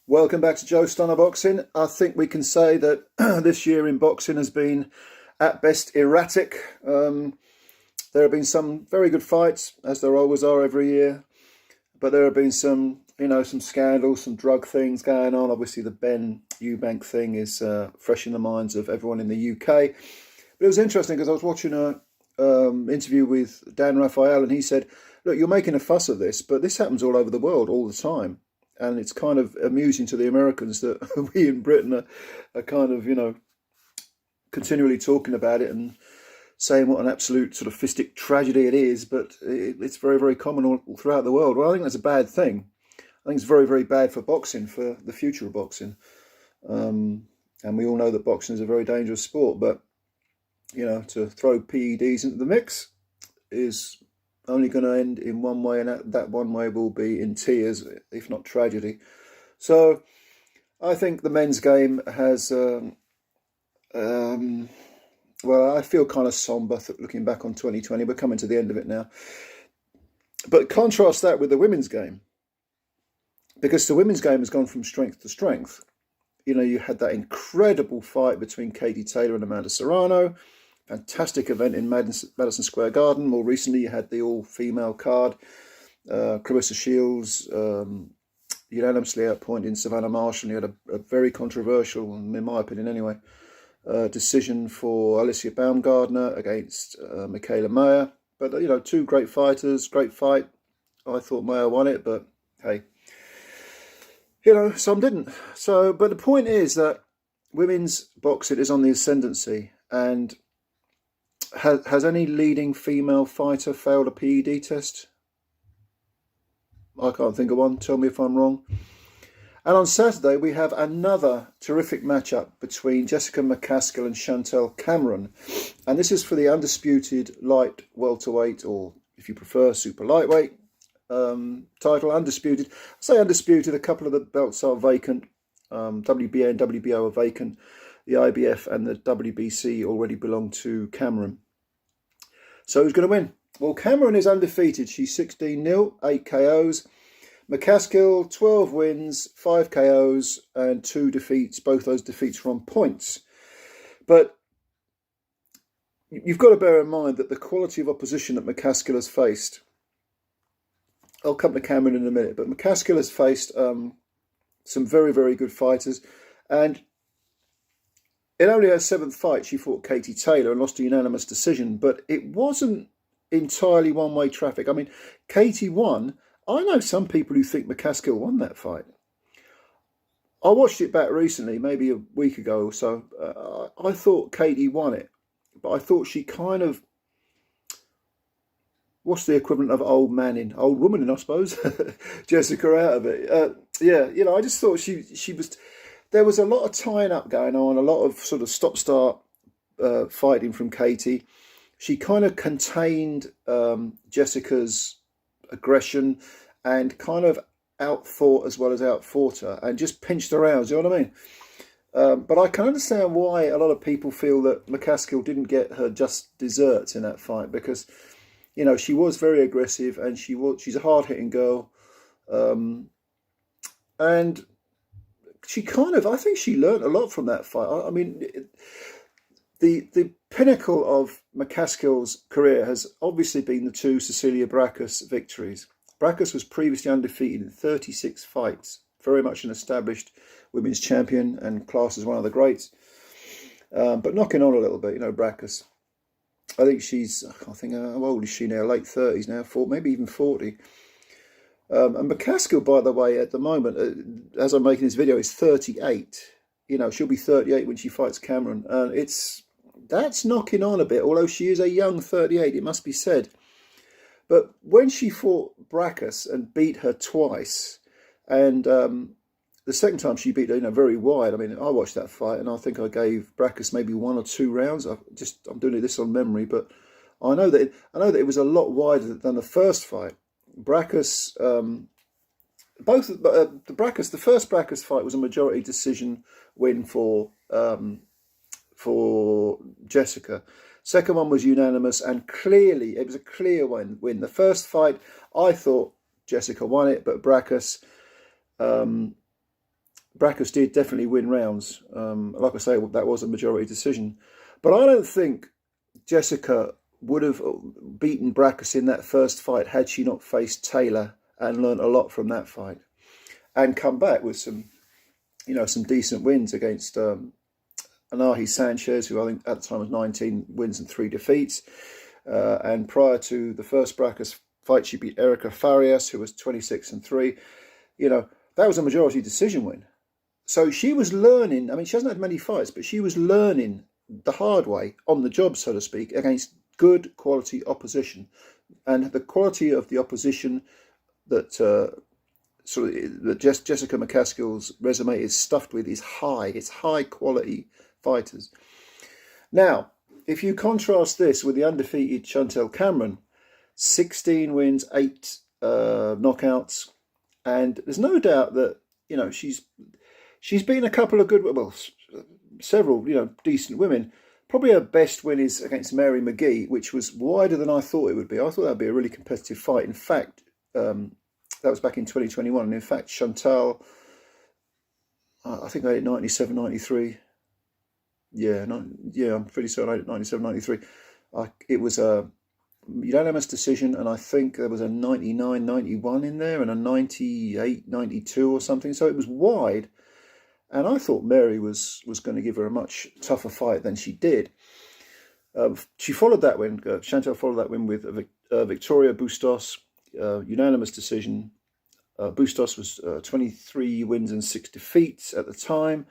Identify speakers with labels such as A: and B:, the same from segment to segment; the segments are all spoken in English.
A: Welcome back to Joe Stunner Boxing. I think we can say that this year in boxing has been at best erratic. There have been some very good fights, as there always are every year, but there have been some, some scandals, some drug things going on. Obviously, the Ben Eubank thing is fresh in the minds of everyone in the UK. But it was interesting because I was watching a interview with Dan Raphael, and he said, "Look, you're making a fuss of this, but this happens all over the world all the time." And it's kind of amusing to the Americans that we in Britain are kind of, continually talking about it and saying what an absolute sort of fistic tragedy it is. But it's very, very common all throughout the world. Well, I think that's a bad thing. I think it's very, very bad for boxing, for the future of boxing. And we all know that boxing is a very dangerous sport. But, to throw PEDs into the mix is only going to end in one way, and that one way will be in tears, if not tragedy. So I think the men's game has, well, I feel kind of somber looking back on 2020. We're coming to the end of it now. But contrast that with the women's game, because the women's game has gone from strength to strength. You had that incredible fight between Katie Taylor and Amanda Serrano. Fantastic event in Madison Square Garden. More recently, you had the all-female card. Clarissa Shields unanimously outpointing Savannah Marshall. You had a very controversial, in my opinion anyway, decision for Alicia Baumgardner against Michaela Mayer. But, two great fighters, great fight. I thought Mayer won it, but hey, some didn't. But the point is that women's boxing is on the ascendancy, and has any leading female fighter failed a PED test? I can't think of one. Tell me if I'm wrong. And on Saturday, we have another terrific matchup between Jessica McCaskill and Chantelle Cameron. And this is for the Undisputed light welterweight, or if you prefer, super lightweight title. Undisputed. I say Undisputed, a couple of the belts are vacant. WBA and WBO are vacant. The IBF and the WBC already belong to Cameron. So who's going to win? Well, Cameron is undefeated. She's 16-0, 8 KOs. McCaskill, 12 wins, 5 KOs and 2 defeats. Both those defeats were on points. But you've got to bear in mind that the quality of opposition that McCaskill has faced, I'll come to Cameron in a minute, but McCaskill has faced some very, very good fighters. And in only her 7th fight, she fought Katie Taylor and lost a unanimous decision, but it wasn't entirely one-way traffic. I mean, Katie won. I know some people who think McCaskill won that fight. I watched it back recently, maybe a week ago or so. I thought Katie won it, but I thought she kind of, what's the equivalent of old woman, I suppose, Jessica out of it. I just thought she was. There was a lot of tying up going on, a lot of sort of stop-start fighting from Katie. She kind of contained Jessica's aggression and kind of outfought as well as outfought her and just pinched her around, do you know what I mean? But I can understand why a lot of people feel that McCaskill didn't get her just desserts in that fight, because, she was very aggressive and she's a hard-hitting girl. And she I think she learned a lot from that fight. I mean, the pinnacle of McCaskill's career has obviously been the 2 Cecilia Brækhus victories. Brækhus was previously undefeated in 36 fights, very much an established women's champion and classed as one of the greats. But knocking on a little bit, Brækhus. I think how old is she now? Late 30s now, maybe even 40. And McCaskill, by the way, at the moment, as I'm making this video, is 38. She'll be 38 when she fights Cameron. And that's knocking on a bit, although she is a young 38, it must be said. But when she fought Brækhus and beat her twice, and the second time she beat her, very wide. I mean, I watched that fight, and I think I gave Brækhus maybe 1 or 2 rounds. I'm doing this on memory, but I know that it was a lot wider than the first fight. Brækhus, the first Brækhus fight was a majority decision win for Jessica. Second one was unanimous, and clearly it was a clear win. The first fight, I thought Jessica won it, but Brækhus Brackus did definitely win rounds. Like I say, that was a majority decision. But I don't think Jessica would have beaten Brackus in that first fight had she not faced Taylor and learnt a lot from that fight and come back with some decent wins against Anahi Sanchez, who I think at the time was 19 wins and 3 defeats. And prior to the first Brackus fight, she beat Erica Farias, who was 26 and 3. That was a majority decision win. So she was learning. I mean, she hasn't had many fights, but she was learning the hard way, on the job, so to speak, against good quality opposition. And the quality of the opposition that Jessica McCaskill's resume is stuffed with is high. It's high quality fighters. Now, if you contrast this with the undefeated Chantelle Cameron, 16 wins, 8 knockouts, and there's no doubt that she's been a couple of several decent women. Probably her best win is against Mary McGee, which was wider than I thought it would be. I thought that would be a really competitive fight. In fact, that was back in 2021, and in fact, Chantelle, I think I had 97, 93. I'm pretty certain I had 97, 93. It was a unanimous decision, and I think there was a 99, 91 in there and a 98, 92 or something. So it was wide, and I thought Mary was going to give her a much tougher fight than she did. She followed that win. Chantelle followed that win with Victoria Bustos, unanimous decision. Bustos was 23 wins and 6 defeats at the time.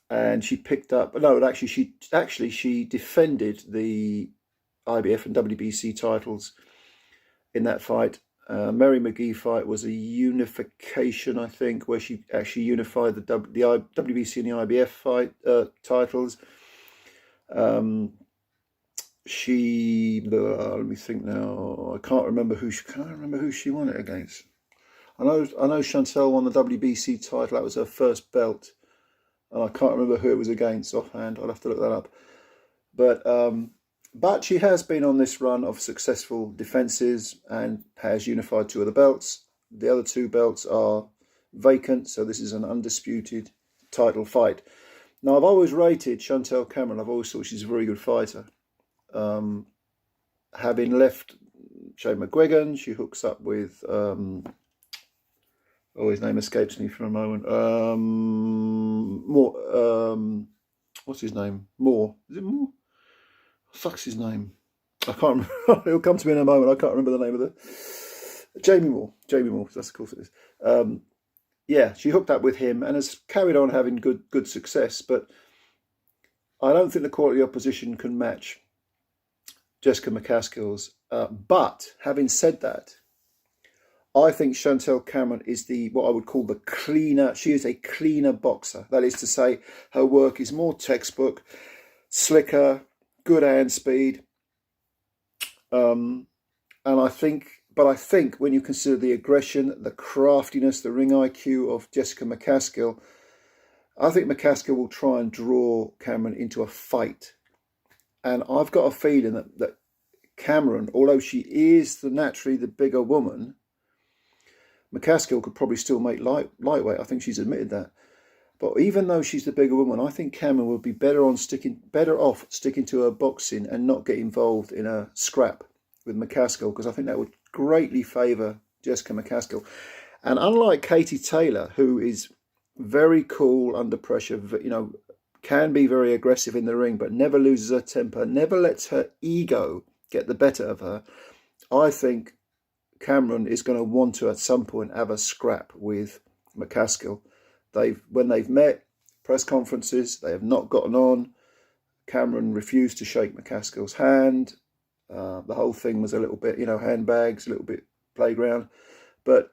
A: And she picked up. No, she defended the IBF and WBC titles in that fight. Mary McGee fight was a unification, I think, where she actually unified the WBC and the IBF fight titles. Let me think now. I can't remember who she won it against. I know Chantelle won the WBC title. That was her first belt. And I can't remember who it was against offhand. I'll have to look that up. But she has been on this run of successful defences and has unified 2 of the belts. The other 2 belts are vacant, so this is an undisputed title fight. Now, I've always rated Chantelle Cameron. I've always thought she's a very good fighter. Having left Shane McGuigan, she hooks up with... his name escapes me for a moment. What's his name? Moore. Is it Moore? Fuck's his name? I can't remember. It'll come to me in a moment. I can't remember the name of the... Jamie Moore. That's of course it is. She hooked up with him and has carried on having good success. But I don't think the quality opposition can match Jessica McCaskill's. But having said that, I think Chantelle Cameron is what I would call the cleaner. She is a cleaner boxer. That is to say, her work is more textbook, slicker, good hand speed. I think when you consider the aggression, the craftiness, the ring IQ of Jessica McCaskill, I think McCaskill will try and draw Cameron into a fight. And I've got a feeling that Cameron, although she is naturally the bigger woman, McCaskill could probably still make lightweight. I think she's admitted that. But even though she's the bigger woman, I think Cameron would be better off sticking to her boxing and not get involved in a scrap with McCaskill, because I think that would greatly favour Jessica McCaskill. And unlike Katie Taylor, who is very cool under pressure, can be very aggressive in the ring, but never loses her temper, never lets her ego get the better of her, I think Cameron is going to want to at some point have a scrap with McCaskill. When they've met, press conferences, they have not gotten on. Cameron refused to shake McCaskill's hand. The whole thing was a little bit, handbags, a little bit playground. But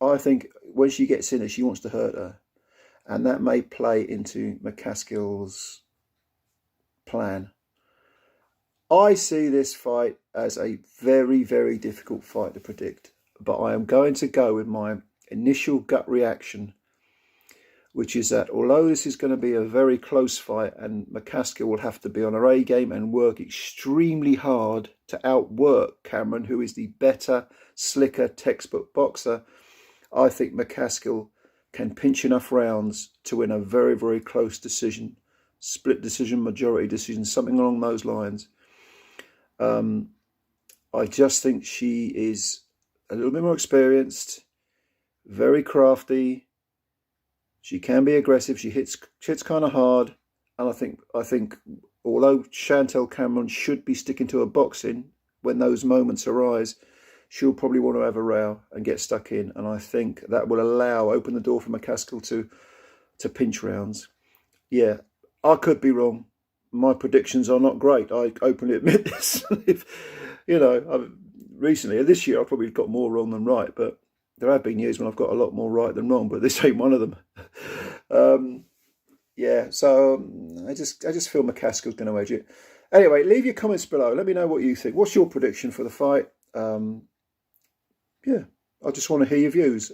A: I think when she gets in it, she wants to hurt her. And that may play into McCaskill's plan. I see this fight as a very, very difficult fight to predict. But I am going to go with my initial gut reaction, which is that although this is going to be a very close fight and McCaskill will have to be on her A game and work extremely hard to outwork Cameron, who is the better, slicker, textbook boxer, I think McCaskill can pinch enough rounds to win a very, very close decision, split decision, majority decision, something along those lines. I just think she is a little bit more experienced, very crafty. She can be aggressive. She hits kind of hard, and I think although Chantelle Cameron should be sticking to her boxing when those moments arise, she'll probably want to have a row and get stuck in, and I think that will open the door for McCaskill to pinch rounds. Yeah, I could be wrong. My predictions are not great. I openly admit this. Recently, this year, I've probably got more wrong than right, but there have been years when I've got a lot more right than wrong, but this ain't one of them. Yeah, so I just feel McCaskill's going to edge it. Anyway, leave your comments below. Let me know what you think. What's your prediction for the fight? Yeah, I just want to hear your views.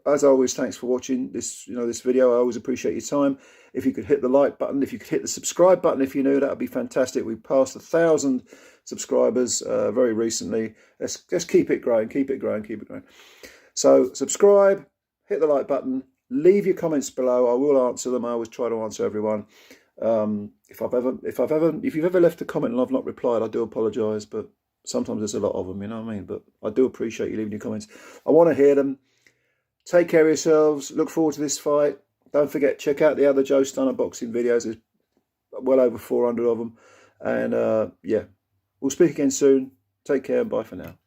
A: As always, thanks for watching this video. I always appreciate your time. If you could hit the like button, if you could hit the subscribe button if you're new, that would be fantastic. We passed 1,000 subscribers very recently. Let's keep it growing, keep it growing, keep it growing. So subscribe, hit the like button, leave your comments below. I will answer them. I always try to answer everyone. If you've ever left a comment and I've not replied, I do apologise, but sometimes there's a lot of them, you know what I mean? But I do appreciate you leaving your comments. I want to hear them. Take care of yourselves. Look forward to this fight. Don't forget, check out the other Joe Stunner boxing videos. There's well over 400 of them. And yeah, we'll speak again soon. Take care and bye for now.